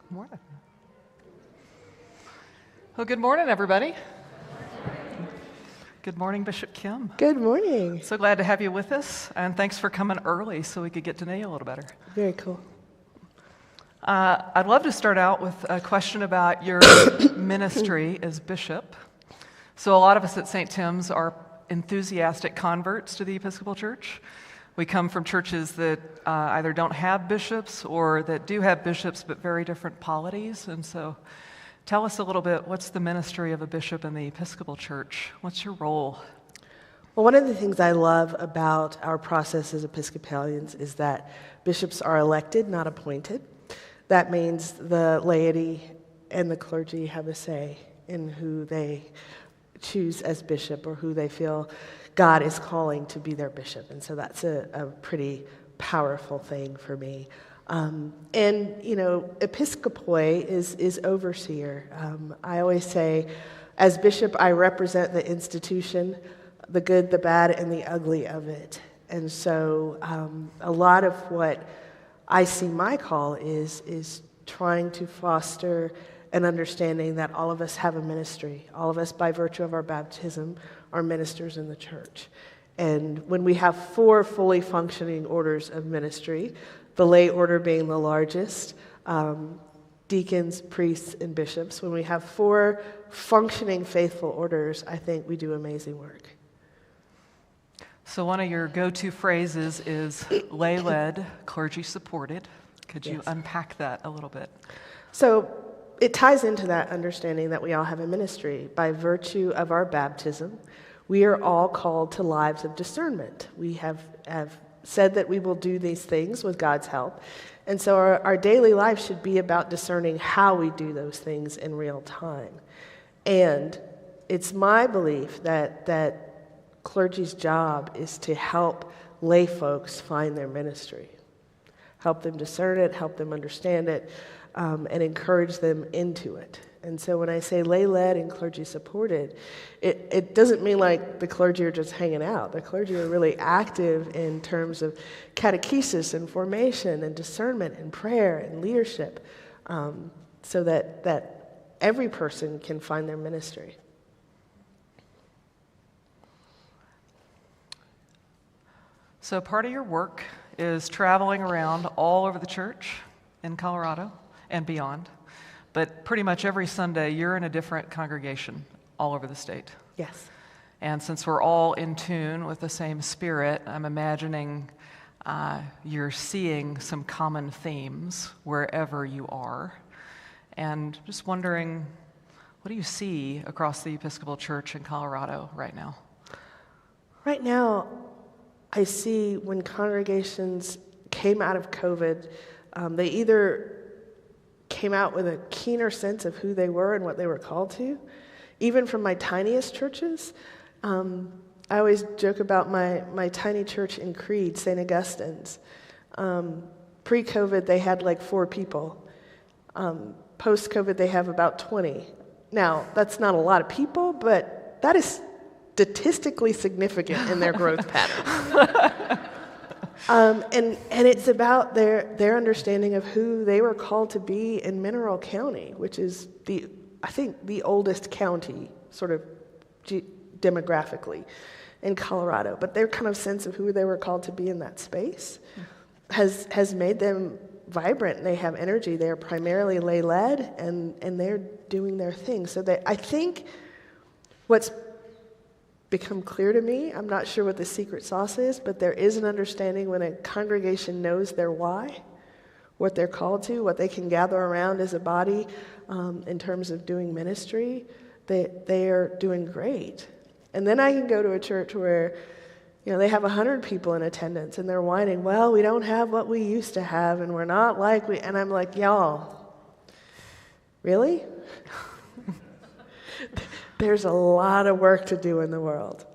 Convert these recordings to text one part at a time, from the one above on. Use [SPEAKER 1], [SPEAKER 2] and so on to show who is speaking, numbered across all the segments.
[SPEAKER 1] Morning. Well, good morning, everybody. Good morning, Bishop Kim.
[SPEAKER 2] Good morning.
[SPEAKER 1] So glad to have you with us, and thanks for coming early so we could get to know you a little better.
[SPEAKER 2] Very cool.
[SPEAKER 1] I'd love to start out with a question about your ministry as bishop. So a lot of us at St. Tim's are enthusiastic converts to the Episcopal Church. We come from churches that either don't have bishops or that do have bishops but very different polities. And so tell us a little bit, what's the ministry of a bishop in the Episcopal Church? What's your role?
[SPEAKER 2] Well, one of the things I love about our process as Episcopalians is that bishops are elected, not appointed. That means the laity and the clergy have a say in who they choose as bishop or who they feel God is calling to be their bishop. And so that's a pretty powerful thing for me. Episcopoi is overseer. I always say, as bishop, I represent the institution, the good, the bad, and the ugly of it. And so a lot of what I see my call is trying to foster an understanding that all of us have a ministry. All of us, by virtue of our baptism, are ministers in the church. And when we have 4 fully functioning orders of ministry, the lay order being the largest, deacons, priests, and bishops, when we have 4 functioning faithful orders, I think we do amazing work.
[SPEAKER 1] So one of your go-to phrases is lay-led, clergy-supported. Could you unpack that a little bit?
[SPEAKER 2] So it ties into that understanding that we all have a ministry. By virtue of our baptism, we are all called to lives of discernment. We have said that we will do these things with God's help. And so our daily life should be about discerning how we do those things in real time. And it's my belief that clergy's job is to help lay folks find their ministry, help them discern it, help them understand it, and encourage them into it. And so when I say lay-led and clergy-supported, it doesn't mean like the clergy are just hanging out. The clergy are really active in terms of catechesis and formation and discernment and prayer and leadership, so that every person can find their ministry.
[SPEAKER 1] So part of your work is traveling around all over the church in Colorado and beyond. But pretty much every Sunday, you're in a different congregation all over the state.
[SPEAKER 2] Yes.
[SPEAKER 1] And since we're all in tune with the same spirit, I'm imagining you're seeing some common themes wherever you are. And just wondering, what do you see across the Episcopal Church in Colorado right now?
[SPEAKER 2] Right now, I see when congregations came out of COVID, they either came out with a keener sense of who they were and what they were called to. Even from my tiniest churches, I always joke about my tiny church in Creed, St. Augustine's. Pre-COVID, they had like 4 people. Post-COVID, they have about 20. Now, that's not a lot of people, but that is statistically significant in their growth pattern. And it's about their understanding of who they were called to be in Mineral County, which is I think the oldest county, sort of demographically, in Colorado. But their kind of sense of who they were called to be in that space has made them vibrant. They have energy. They are primarily lay-led, and they're doing their thing. So I think what's become clear to me, I'm not sure what the secret sauce is, but there is an understanding when a congregation knows their why, what they're called to, what they can gather around as a body in terms of doing ministry, they are doing great. And then I can go to a church where they have 100 people in attendance and they're whining, well, we don't have what we used to have and we're not like we, and I'm like, y'all, really? There's a lot of work to do in the world.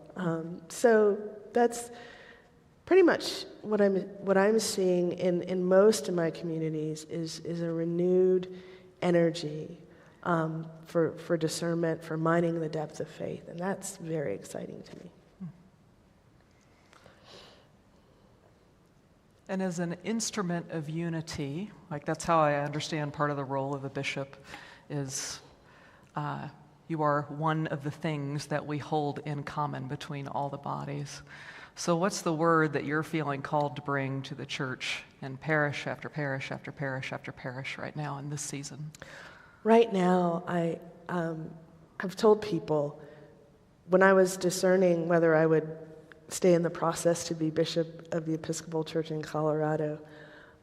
[SPEAKER 2] So that's pretty much what I'm seeing in most of my communities is a renewed energy for discernment, for mining the depth of faith, and that's very exciting to me.
[SPEAKER 1] And as an instrument of unity, like that's how I understand part of the role of a bishop is you are one of the things that we hold in common between all the bodies. So what's the word that you're feeling called to bring to the church in parish after parish after parish after parish right now in this season?
[SPEAKER 2] Right now, I've told people when I was discerning whether I would stay in the process to be bishop of the Episcopal Church in Colorado,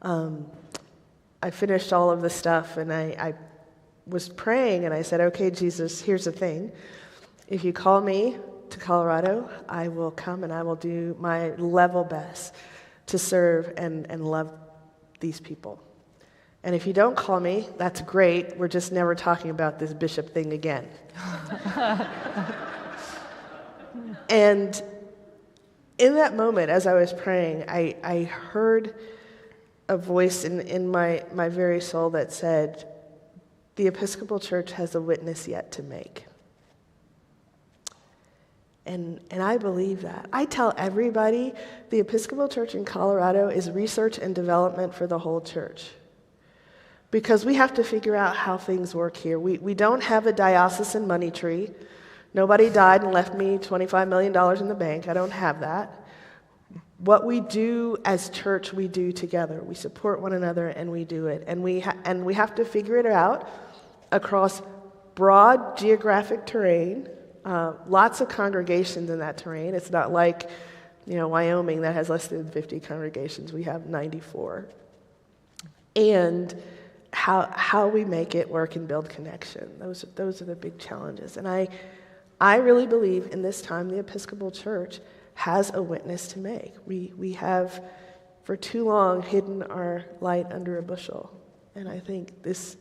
[SPEAKER 2] I finished all of the stuff and I was praying and I said, okay, Jesus, here's the thing. If you call me to Colorado, I will come and I will do my level best to serve and love these people. And if you don't call me, that's great. We're just never talking about this bishop thing again. And in that moment, as I was praying, I heard a voice in my very soul that said, the Episcopal Church has a witness yet to make. And I believe that. I tell everybody the Episcopal Church in Colorado is research and development for the whole church. Because we have to figure out how things work here. We don't have a diocesan money tree. Nobody died and left me $25 million in the bank. I don't have that. What we do as church, we do together. We support one another and we do it. And we have to figure it out across broad geographic terrain, lots of congregations in that terrain. It's not like, Wyoming that has less than 50 congregations. We have 94. And how we make it work and build connection. Those are the big challenges. And I really believe in this time the Episcopal Church has a witness to make. We have for too long hidden our light under a bushel. And I think this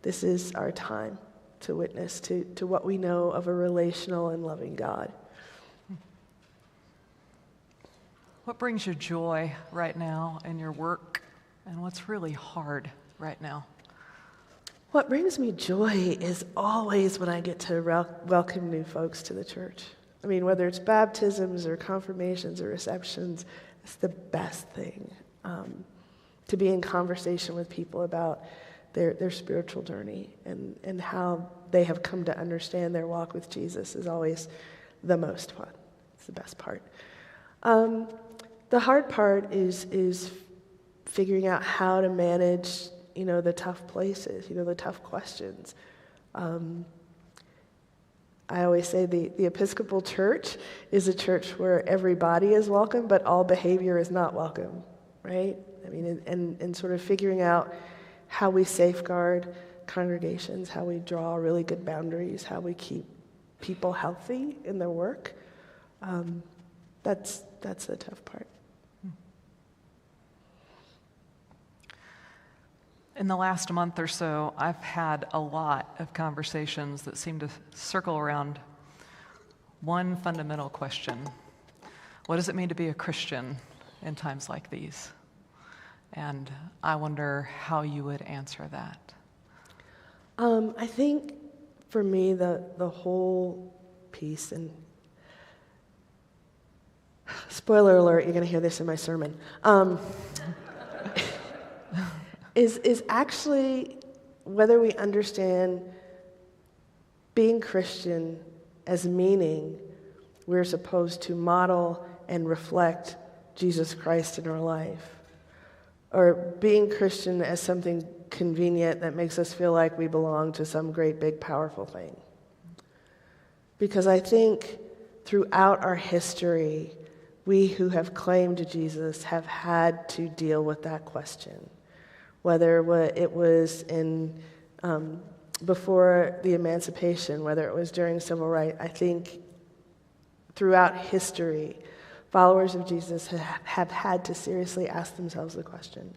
[SPEAKER 2] is our time to witness to what we know of a relational and loving God.
[SPEAKER 1] What brings you joy right now in your work, and what's really hard right now?
[SPEAKER 2] What brings me joy is always when I get to welcome new folks to the church. I mean, whether it's baptisms or confirmations or receptions, it's the best thing to be in conversation with people about their spiritual journey and how they have come to understand their walk with Jesus is always the most fun. It's the best part. The hard part is figuring out how to manage, the tough places, the tough questions. I always say the Episcopal Church is a church where everybody is welcome, but all behavior is not welcome, right? I mean, and sort of figuring out how we safeguard congregations, how we draw really good boundaries, how we keep people healthy in their work. That's the tough part.
[SPEAKER 1] In the last month or so, I've had a lot of conversations that seem to circle around one fundamental question. What does it mean to be a Christian in times like these? And I wonder how you would answer that.
[SPEAKER 2] I think for me, the whole piece, and spoiler alert, you're going to hear this in my sermon, is actually whether we understand being Christian as meaning we're supposed to model and reflect Jesus Christ in our life, or being Christian as something convenient that makes us feel like we belong to some great big powerful thing. Because I think throughout our history, we who have claimed Jesus have had to deal with that question. Whether it was before the emancipation, whether it was during civil rights, I think throughout history, followers of Jesus have had to seriously ask themselves the question,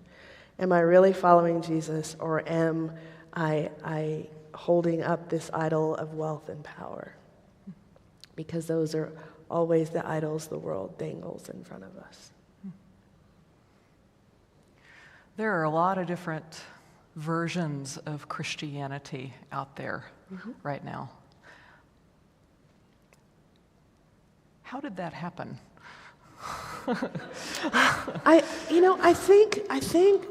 [SPEAKER 2] am I really following Jesus, or am I holding up this idol of wealth and power? Because those are always the idols the world dangles in front of us.
[SPEAKER 1] There are a lot of different versions of Christianity out there right now. How did that happen?
[SPEAKER 2] I think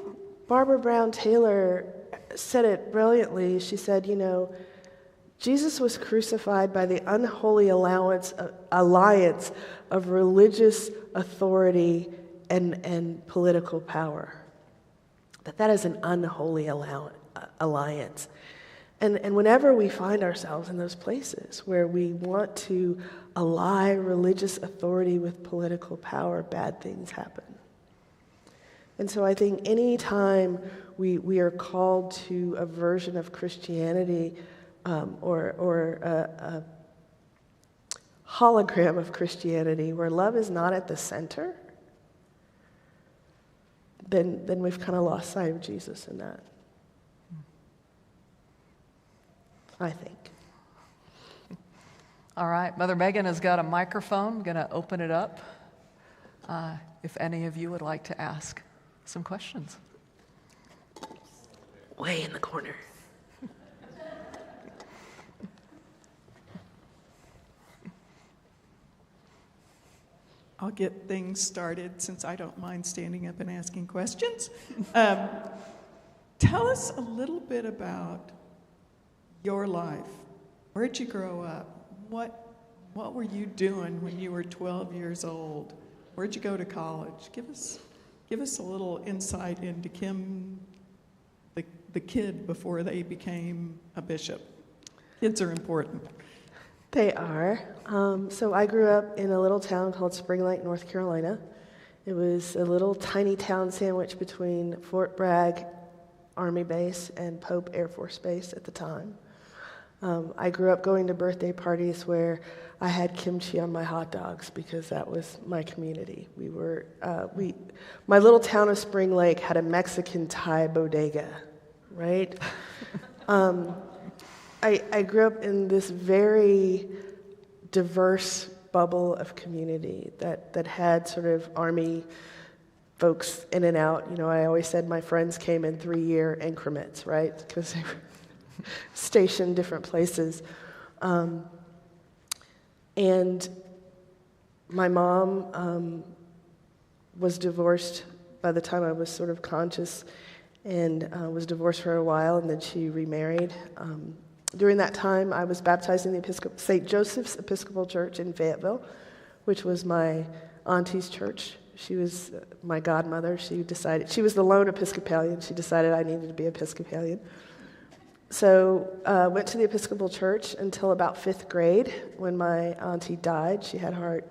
[SPEAKER 2] Barbara Brown Taylor said it brilliantly. She said, Jesus was crucified by the unholy alliance of religious authority and political power. That is an unholy alliance. And whenever we find ourselves in those places where we want to ally religious authority with political power, bad things happen. And so I think any time we are called to a version of Christianity or a hologram of Christianity where love is not at the center, then we've kind of lost sight of Jesus in that. I think.
[SPEAKER 1] All right, Mother Megan has got a microphone. I'm going to open it up if any of you would like to ask some questions.
[SPEAKER 2] Way in the corner.
[SPEAKER 3] I'll get things started since I don't mind standing up and asking questions. Tell us a little bit about your life. Where'd you grow up? What were you doing when you were 12 years old? Where'd you go to college? Give us a little insight into Kim, the kid before they became a bishop. Kids are important.
[SPEAKER 2] They are. So I grew up in a little town called Spring Lake, North Carolina. It was a little tiny town sandwiched between Fort Bragg Army Base and Pope Air Force Base at the time. I grew up going to birthday parties where I had kimchi on my hot dogs because that was my community. My little town of Spring Lake had a Mexican Thai bodega, right? I grew up in this very diverse bubble of community that had sort of Army folks in and out. I always said my friends came in 3-year increments, right? Because they were stationed different places. And my mom was divorced by the time I was sort of conscious and was divorced for a while, and then she remarried. During that time, I was baptized in the St. Joseph's Episcopal Church in Fayetteville, which was my auntie's church. She was my godmother. She was the lone Episcopalian. She decided I needed to be Episcopalian. So went to the Episcopal Church until about 5th grade when my auntie died. She had heart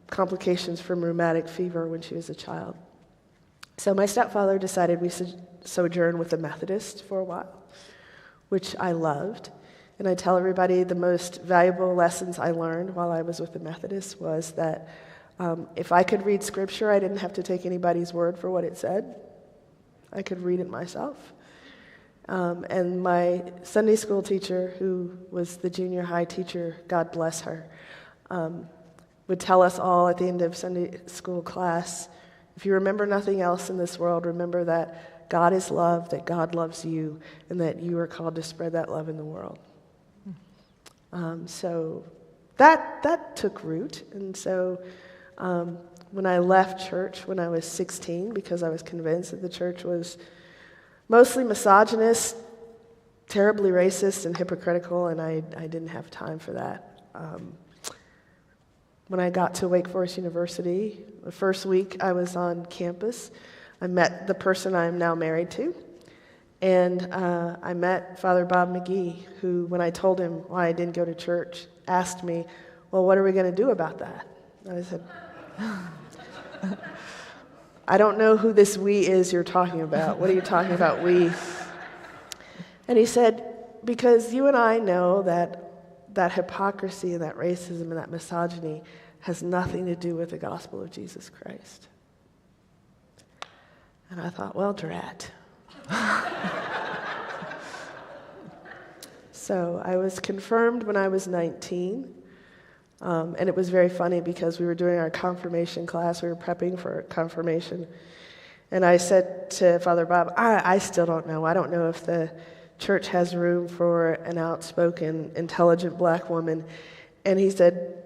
[SPEAKER 2] complications from rheumatic fever when she was a child. So my stepfather decided we should sojourn with the Methodists for a while, which I loved. And I tell everybody the most valuable lessons I learned while I was with the Methodists was that if I could read Scripture, I didn't have to take anybody's word for what it said. I could read it myself. And my Sunday school teacher, who was the junior high teacher, God bless her, would tell us all at the end of Sunday school class, if you remember nothing else in this world, remember that God is love, that God loves you, and that you are called to spread that love in the world. So that took root. And so when I left church when I was 16, because I was convinced that the church was mostly misogynist, terribly racist, and hypocritical, and I didn't have time for that. When I got to Wake Forest University, the first week I was on campus, I met the person I'm now married to, and I met Father Bob McGee, who, when I told him why I didn't go to church, asked me, well, what are we going to do about that? And I said, I don't know who this we is you're talking about. What are you talking about, we? And he said, because you and I know that hypocrisy and that racism and that misogyny has nothing to do with the gospel of Jesus Christ. And I thought, well, drat. So I was confirmed when I was 19. And it was very funny because we were doing our confirmation class. We were prepping for confirmation. And I said to Father Bob, I still don't know. I don't know if the church has room for an outspoken, intelligent black woman. And he said,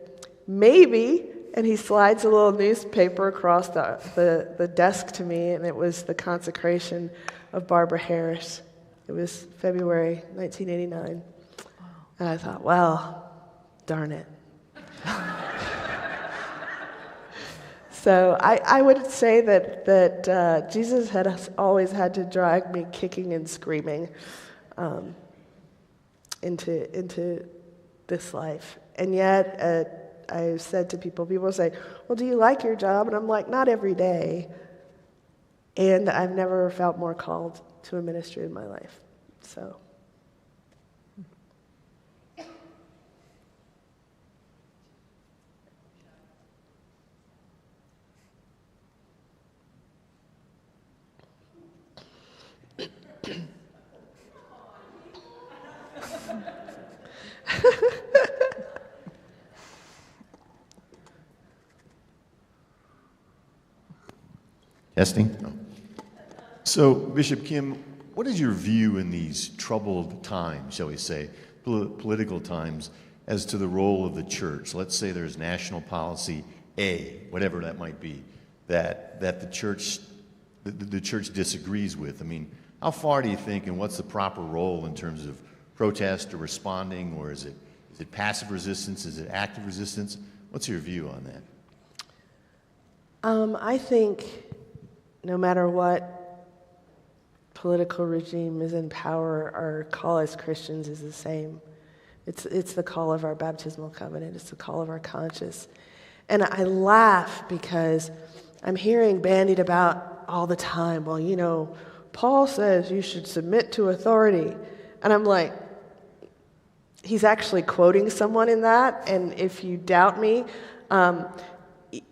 [SPEAKER 2] maybe And he slides a little newspaper across the desk to me, and it was the consecration of Barbara Harris. It was February 1989. And I thought, well, darn it. So I would say that Jesus had always had to drag me kicking and screaming into this life. And yet, I've said to people say, well, do you like your job? And I'm like, not every day. And I've never felt more called to a ministry in my life. So.
[SPEAKER 4] Testing? No. So, Bishop Kim, what is your view in these troubled times, shall we say, political times, as to the role of the church? Let's say there's national policy A, whatever that might be, that the church disagrees with. I mean, how far do you think, and what's the proper role in terms of protest or responding, or is it passive resistance? Is it active resistance? What's your view on that?
[SPEAKER 2] I think no matter what political regime is in power, our call as Christians is the same. It's the call of our baptismal covenant. It's the call of our conscience. And I laugh because I'm hearing bandied about all the time, well, you know, Paul says you should submit to authority. And I'm like, he's actually quoting someone in that. And if you doubt me,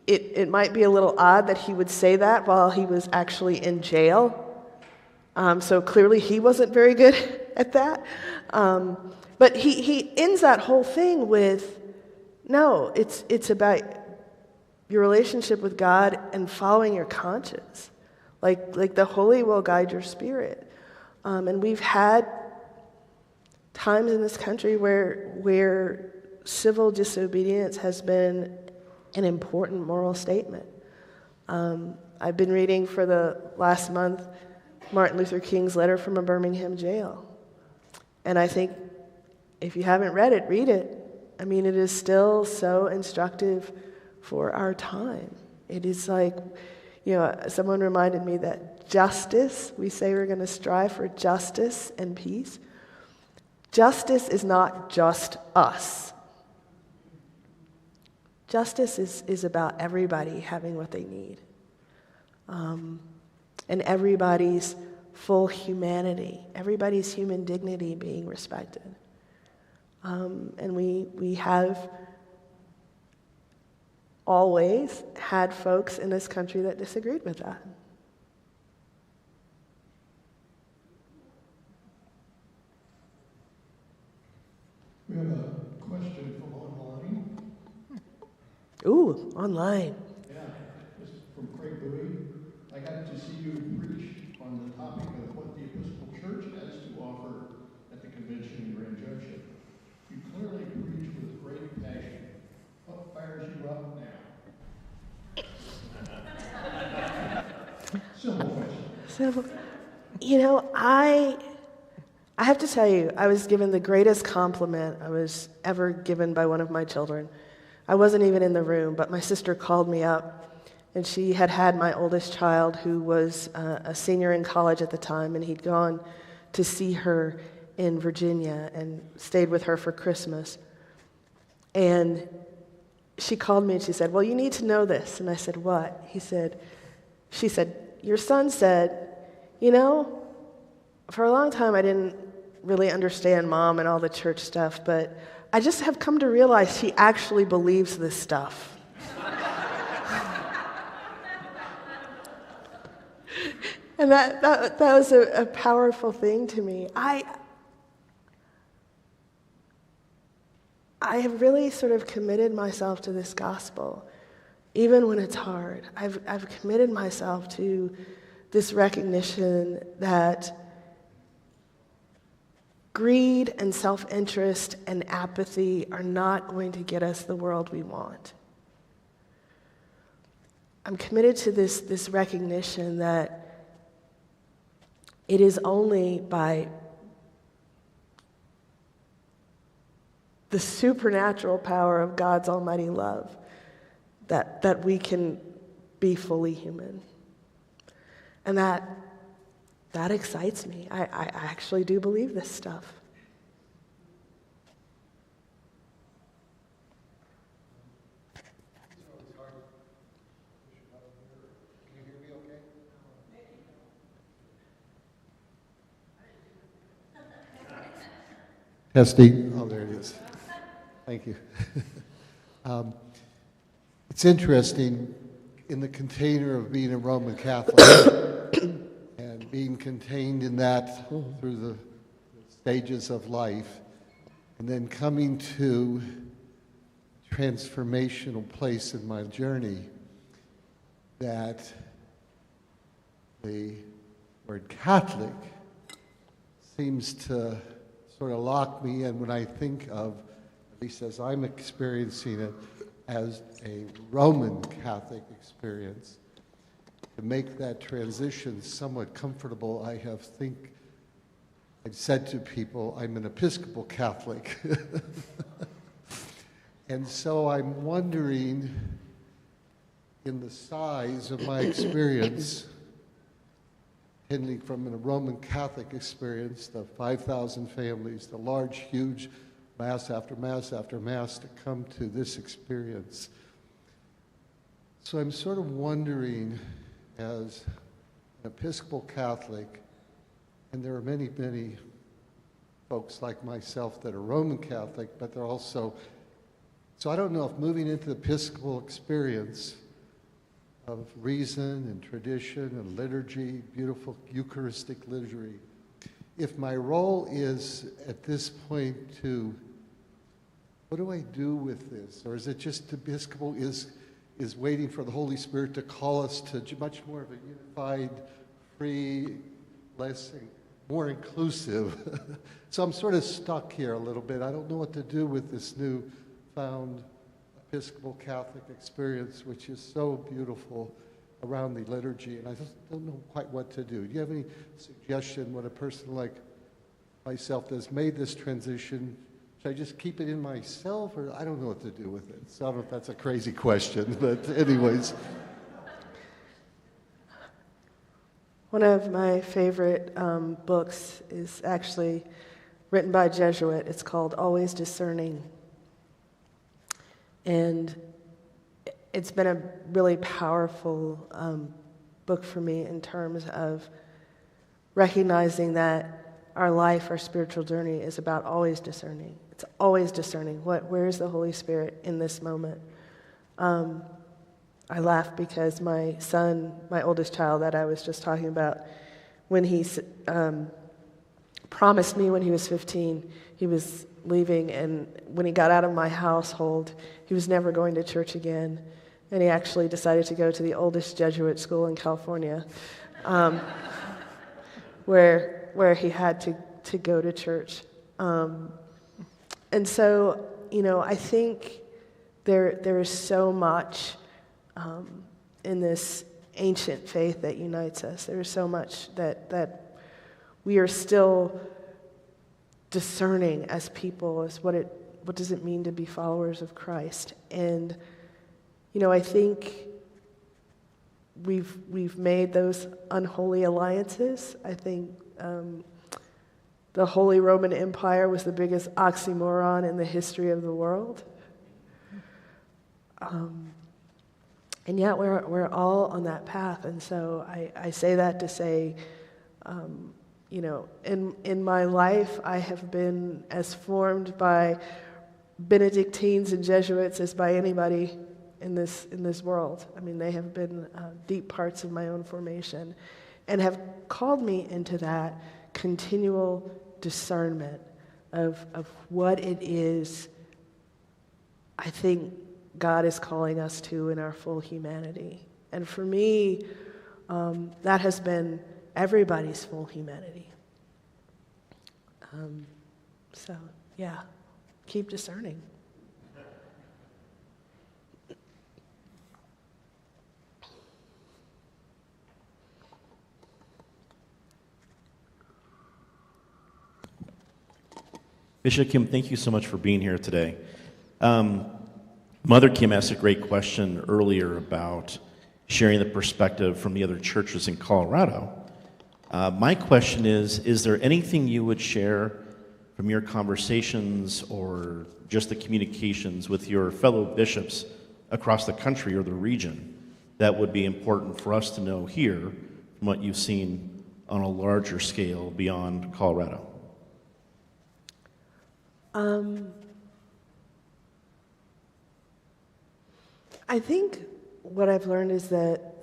[SPEAKER 2] it might be a little odd that he would say that while he was actually in jail. So clearly he wasn't very good at that. But he ends that whole thing with, no, it's about your relationship with God and following your conscience. Like the Holy will guide your spirit. And we've had times in this country where civil disobedience has been an important moral statement. I've been reading for the last month Martin Luther King's letter from a Birmingham jail. And I think if you haven't read it, read it. I mean, it is still so instructive for our time. It is like, you know, someone reminded me that justice, we say we're going to strive for justice and peace. Justice is not just us. Justice is about everybody having what they need. And everybody's full humanity, everybody's human dignity being respected. And we have always had folks in this country that disagreed with that.
[SPEAKER 5] We have a question from online.
[SPEAKER 2] Ooh, online.
[SPEAKER 5] Yeah, this is from Craig Bowie. I got to see you preach on the topic of what the Episcopal Church has to offer at the convention in Grand Junction. You clearly preach with great passion. What fires you up now? Simple question.
[SPEAKER 2] So, you know, I have to tell you, I was given the greatest compliment I was ever given by one of my children. I wasn't even in the room, but my sister called me up, and she had my oldest child, who was a senior in college at the time, and he'd gone to see her in Virginia and stayed with her for Christmas. And she called me and she said, well, you need to know this. And I said, what? She said, your son said, you know, for a long time I didn't really understand Mom and all the church stuff, but I just have come to realize he actually believes this stuff. And that was a powerful thing to me. I have really sort of committed myself to this gospel, even when it's hard. I've committed myself to this recognition that greed and self-interest and apathy are not going to get us the world we want. I'm committed to this recognition that it is only by the supernatural power of God's almighty love that we can be fully human. And that excites me. I actually do believe this stuff.
[SPEAKER 6] Testing. Oh, there it is. Thank you. It's interesting, in the container of being a Roman Catholic and being contained in that through the stages of life, and then coming to a transformational place in my journey, that the word Catholic seems to sort of lock me in when I think of, at least as I'm experiencing it, as a Roman Catholic experience. To make that transition somewhat comfortable, I've said to people, I'm an Episcopal Catholic. And so I'm wondering, in the size of my experience, tending from a Roman Catholic experience, the 5,000 families, the large, huge Mass after Mass after Mass to come to this experience. So I'm sort of wondering, as an Episcopal Catholic, and there are many, many folks like myself that are Roman Catholic, but they're also, so I don't know if moving into the Episcopal experience of reason and tradition and liturgy, beautiful Eucharistic liturgy, if my role is at this point to, what do I do with this? Or is it just Episcopal is waiting for the Holy Spirit to call us to much more of a unified, free, less, more inclusive? So I'm sort of stuck here a little bit. I don't know what to do with this new found Episcopal Catholic experience, which is so beautiful around the liturgy, and I just don't know quite what to do. Do you have any suggestion what a person like myself that has made this transition, should I just keep it in myself, or I don't know what to do with it? So I don't know if that's a crazy question, but anyways.
[SPEAKER 2] One of my favorite books is actually written by a Jesuit. It's called Always Discerning. And it's been a really powerful book for me in terms of recognizing that our life, our spiritual journey is about always discerning. It's always discerning. Where is the Holy Spirit in this moment? I laugh because my son, my oldest child that I was just talking about, when he promised me when he was 15, he was leaving, and when he got out of my household, he was never going to church again. And he actually decided to go to the oldest Jesuit school in California, where he had to go to church. And so, I think there is so much in this ancient faith that unites us. There is so much that we are still discerning as people, as what does it mean to be followers of Christ. And I think we've made those unholy alliances. I think the Holy Roman Empire was the biggest oxymoron in the history of the world. And yet we're all on that path. And so I say that to say, in my life, I have been as formed by Benedictines and Jesuits as by anybody in this world. I mean, they have been deep parts of my own formation and have called me into that continual discernment of what it is I think God is calling us to in our full humanity. And for me, that has been everybody's full humanity. So, yeah, keep discerning.
[SPEAKER 7] Bishop Kim, thank you so much for being here today. Mother Kim asked a great question earlier about sharing the perspective from the other churches in Colorado. My question is there anything you would share from your conversations or just the communications with your fellow bishops across the country or the region that would be important for us to know here from what you've seen on a larger scale beyond Colorado?
[SPEAKER 2] I think what I've learned is that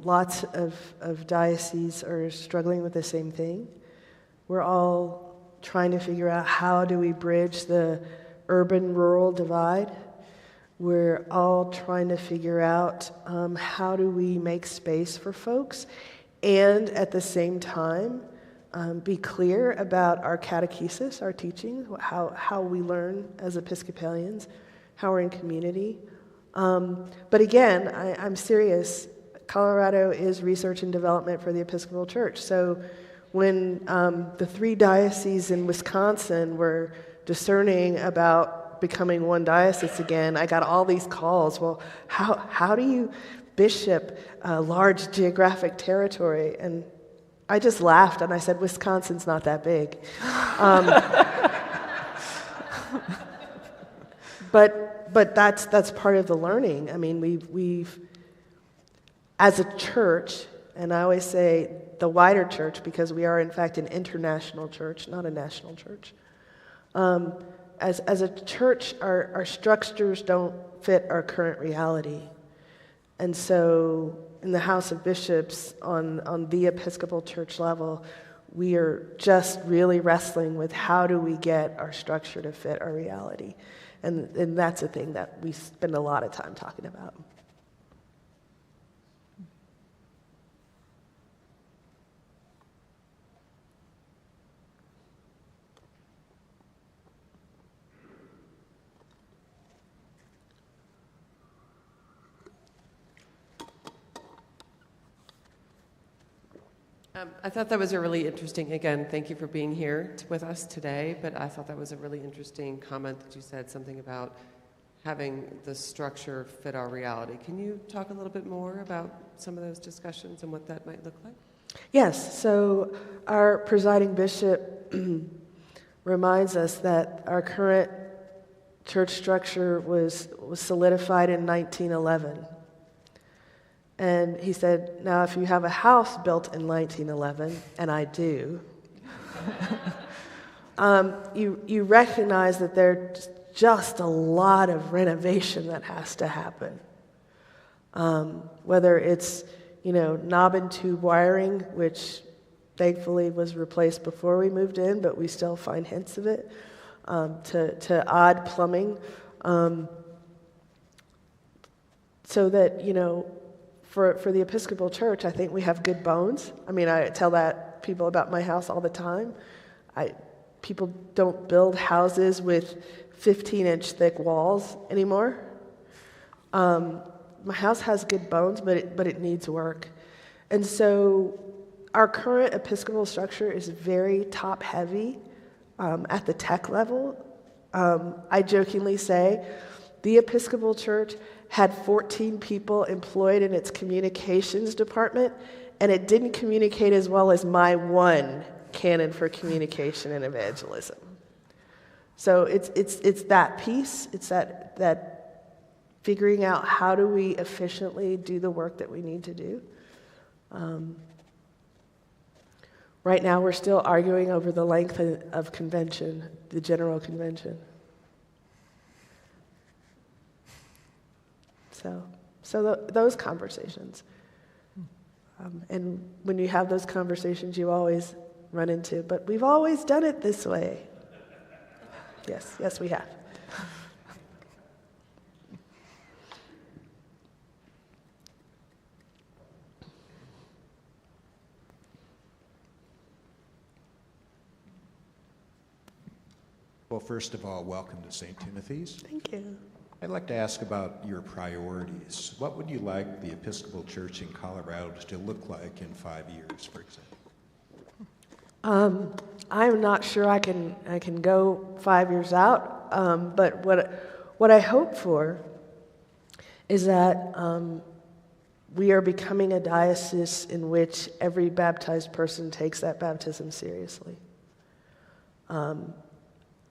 [SPEAKER 2] lots of dioceses are struggling with the same thing. We're all trying to figure out how do we bridge the urban-rural divide. We're all trying to figure out how do we make space for folks and at the same time be clear about our catechesis, our teaching, how we learn as Episcopalians, how we're in community. But again, I'm serious. Colorado is research and development for the Episcopal Church. So when the 3 dioceses in Wisconsin were discerning about becoming one diocese again, I got all these calls. Well, how do you bishop a large geographic territory? And I just laughed and I said, Wisconsin's not that big. But that's part of the learning. I mean, we've as a church, and I always say the wider church because we are in fact an international church, not a national church. As a church, our structures don't fit our current reality, and so in the House of Bishops on the Episcopal Church level, we are just really wrestling with how do we get our structure to fit our reality. And that's a thing that we spend a lot of time talking about.
[SPEAKER 8] I thought that was a really interesting, again, thank you for being here with us today, but I thought that was a really interesting comment that you said, something about having the structure fit our reality. Can you talk a little bit more about some of those discussions and what that might look like?
[SPEAKER 2] Yes, so our presiding bishop reminds us that our current church structure was solidified in 1911. And he said, now if you have a house built in 1911, and I do, you recognize that there's just a lot of renovation that has to happen. Whether it's, knob and tube wiring, which thankfully was replaced before we moved in, but we still find hints of it, to odd plumbing, so that, for the Episcopal Church, I think we have good bones. I mean, I tell that people about my house all the time. People don't build houses with 15-inch thick walls anymore. My house has good bones, but it needs work. And so our current Episcopal structure is very top-heavy at the tech level. I jokingly say the Episcopal Church had 14 people employed in its communications department, and it didn't communicate as well as my one canon for communication and evangelism. So it's that piece, it's that figuring out how do we efficiently do the work that we need to do. Right now we're still arguing over the length of convention, the General Convention. So those conversations. And when you have those conversations, you always run into, but we've always done it this way. Yes, we have.
[SPEAKER 9] Well, first of all, welcome to St. Timothy's.
[SPEAKER 2] Thank you.
[SPEAKER 9] I'd like to ask about your priorities. What would you like the Episcopal Church in Colorado to look like in 5 years, for example?
[SPEAKER 2] I'm not sure I can go 5 years out, but what I hope for is that we are becoming a diocese in which every baptized person takes that baptism seriously, and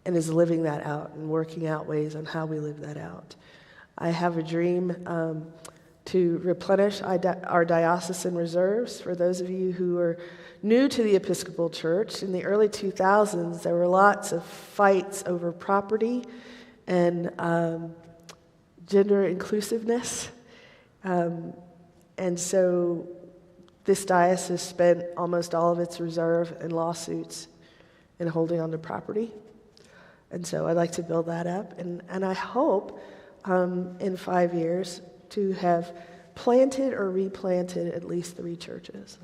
[SPEAKER 2] is living that out and working out ways on how we live that out. I have a dream to replenish our diocesan reserves. For those of you who are new to the Episcopal Church, in the early 2000s, there were lots of fights over property and gender inclusiveness. And so this diocese spent almost all of its reserve in lawsuits in holding on to property. And so I'd like to build that up. And I hope in 5 years to have planted or replanted at least 3 churches.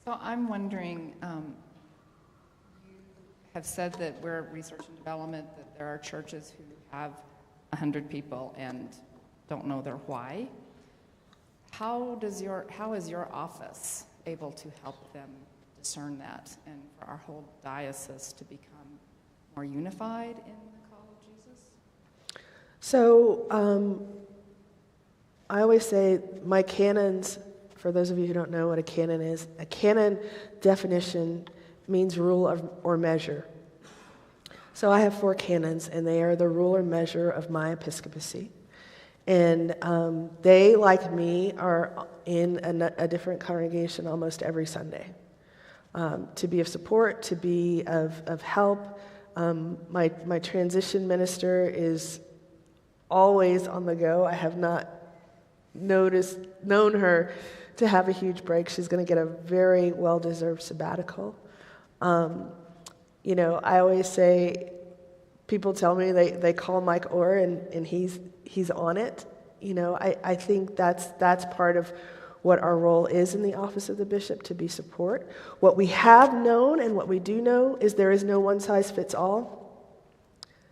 [SPEAKER 10] So I'm wondering, you have said that we're research and development, that there are churches who have 100 people and don't know their why. How is your office able to help them discern that and for our whole diocese to become more unified in the call of Jesus?
[SPEAKER 2] So I always say my canons, for those of you who don't know what a canon is, a canon definition means rule or measure. So I have 4 canons, and they are the rule or measure of my episcopacy. And they, like me, are in a different congregation almost every Sunday to be of support, to be of help. My transition minister is always on the go. I have not known her to have a huge break. She's going to get a very well-deserved sabbatical. I always say, people tell me they call Mike Orr and he's on it. I think that's part of what our role is in the office of the bishop, to be support. What we have known and what we do know is there is no one size fits all.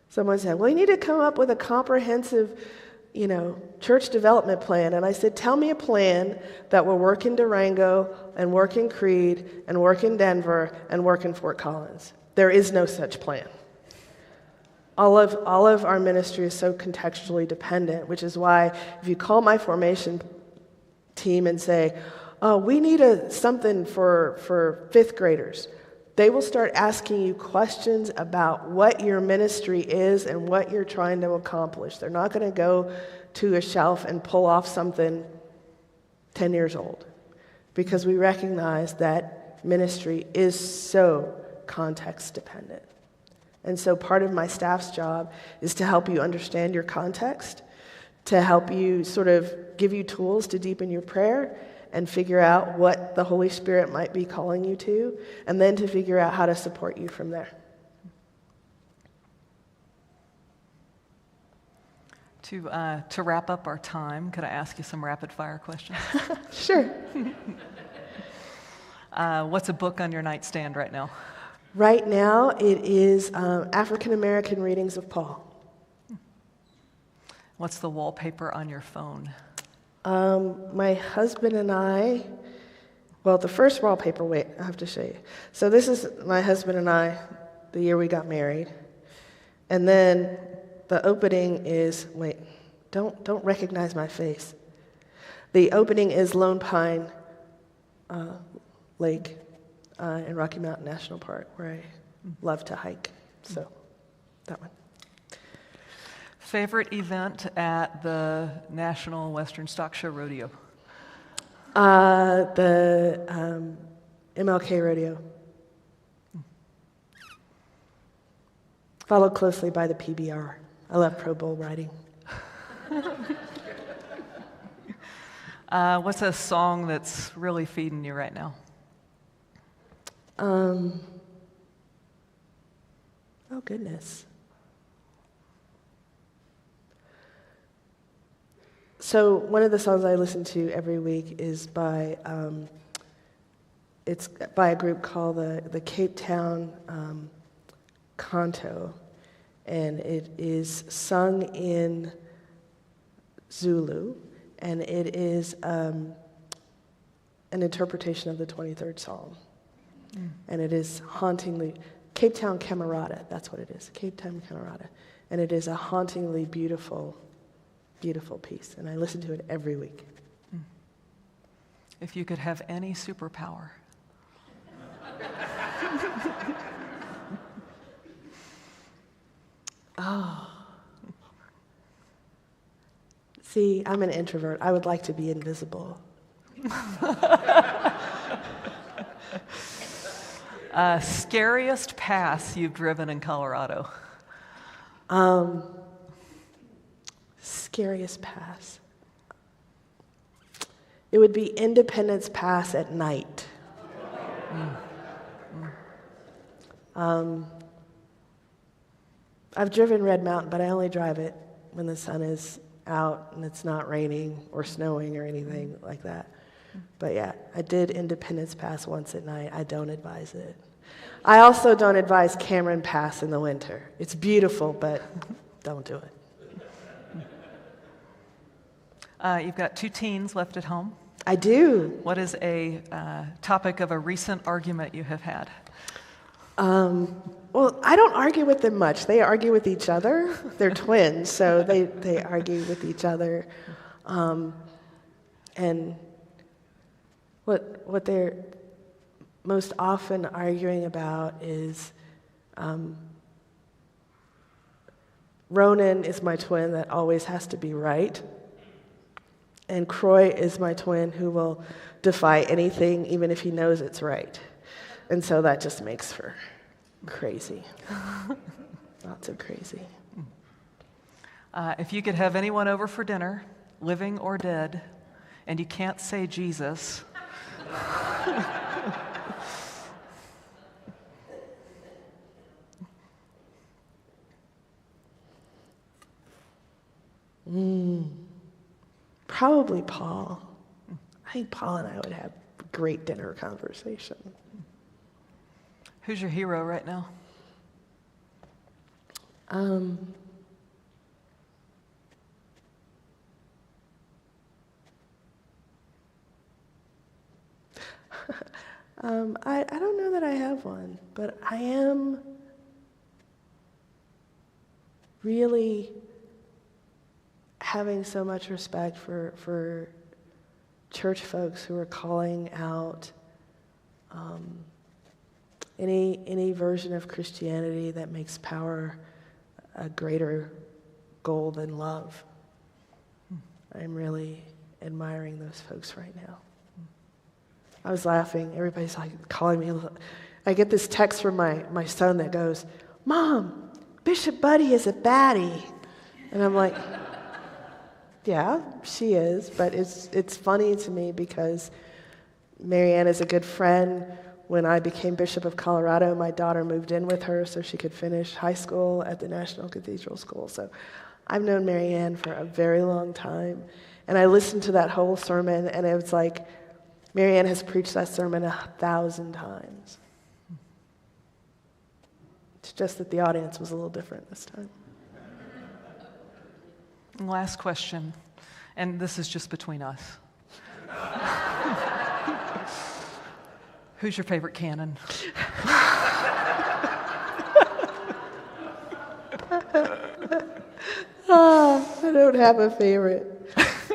[SPEAKER 2] Someone said, well, you need to come up with a comprehensive church development plan. And I said, tell me a plan that will work in Durango and work in Creed and work in Denver and work in Fort Collins. There is no such plan. All of our ministry is so contextually dependent, which is why if you call my formation team and say, oh, we need something for 5th graders, they will start asking you questions about what your ministry is and what you're trying to accomplish. They're not going to go to a shelf and pull off something 10 years old, because we recognize that ministry is so context dependent. And so part of my staff's job is to help you understand your context, to help you sort of give you tools to deepen your prayer and figure out what the Holy Spirit might be calling you to, and then to figure out how to support you from there.
[SPEAKER 1] To wrap up our time, could I ask you some rapid-fire questions?
[SPEAKER 2] Sure.
[SPEAKER 1] What's a book on your nightstand right now?
[SPEAKER 2] Right now, it is African American Readings of Paul.
[SPEAKER 1] What's the wallpaper on your phone?
[SPEAKER 2] My husband and I, well, the first wallpaper, wait, I have to show you. So this is my husband and I, the year we got married. And then the opening is, wait, don't recognize my face. The opening is Lone Pine Lake in Rocky Mountain National Park, where I love to hike. So that one.
[SPEAKER 1] Favorite event at the National Western Stock Show Rodeo?
[SPEAKER 2] The MLK Rodeo. Followed closely by the PBR. I love Pro Bowl riding.
[SPEAKER 1] What's a song that's really feeding you right now?
[SPEAKER 2] Oh, goodness. So one of the songs I listen to every week is by it's by a group called the Cape Town Canto, and it is sung in Zulu, and it is an interpretation of the 23rd Psalm. And it is hauntingly, Cape Town Camerata, that's what it is, Cape Town Camerata. And it is a hauntingly beautiful, beautiful piece, and I listen to it every week.
[SPEAKER 1] If you could have any superpower.
[SPEAKER 2] See, I'm an introvert. I would like to be invisible.
[SPEAKER 1] Scariest pass you've driven in Colorado?
[SPEAKER 2] Scariest pass. It would be Independence Pass at night. I've driven Red Mountain, but I only drive it when the sun is out and it's not raining or snowing or anything like that. But yeah, I did Independence Pass once at night. I don't advise it. I also don't advise Cameron Pass in the winter. It's beautiful, but don't do it.
[SPEAKER 1] You've got 2 teens left at home.
[SPEAKER 2] I do.
[SPEAKER 1] What is a topic of a recent argument you have had?
[SPEAKER 2] Well, I don't argue with them much. They argue with each other. They're twins, so they argue with each other. And what they're most often arguing about is Ronan is my twin that always has to be right. And Croy is my twin who will defy anything even if he knows it's right. And so that just makes for crazy. Lots of crazy.
[SPEAKER 1] If you could have anyone over for dinner, living or dead, and you can't say Jesus,
[SPEAKER 2] Probably Paul. I think Paul and I would have a great dinner conversation.
[SPEAKER 1] who's your hero right now?
[SPEAKER 2] I don't know that I have one, but I am really having so much respect for church folks who are calling out any version of Christianity that makes power a greater goal than love. I'm really admiring those folks right now. I was laughing. Everybody's like calling me. I get this text from my son that goes, "Mom, Bishop Buddy is a baddie." And I'm like, yeah, she is, but it's funny to me because Marianne is a good friend. When I became Bishop of Colorado, my daughter moved in with her so she could finish high school at the National Cathedral School. So I've known Marianne for a very long time. And I listened to that whole sermon, and it was like, Marianne has preached that sermon 1,000 times. It's just that the audience was a little different this time.
[SPEAKER 1] And last question, and this is just between us. Who's your favorite canon?
[SPEAKER 2] I don't have a favorite.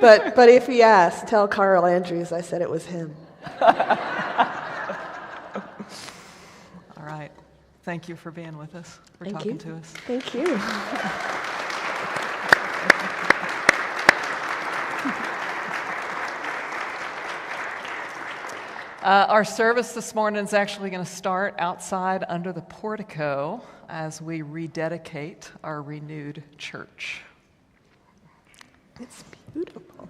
[SPEAKER 2] But if he asks, tell Carl Andrews I said it was him.
[SPEAKER 1] All right. Thank you for being with us, for talking to us.
[SPEAKER 2] Thank you.
[SPEAKER 1] Our service this morning is actually going to start outside under the portico as we rededicate our renewed church.
[SPEAKER 2] It's beautiful.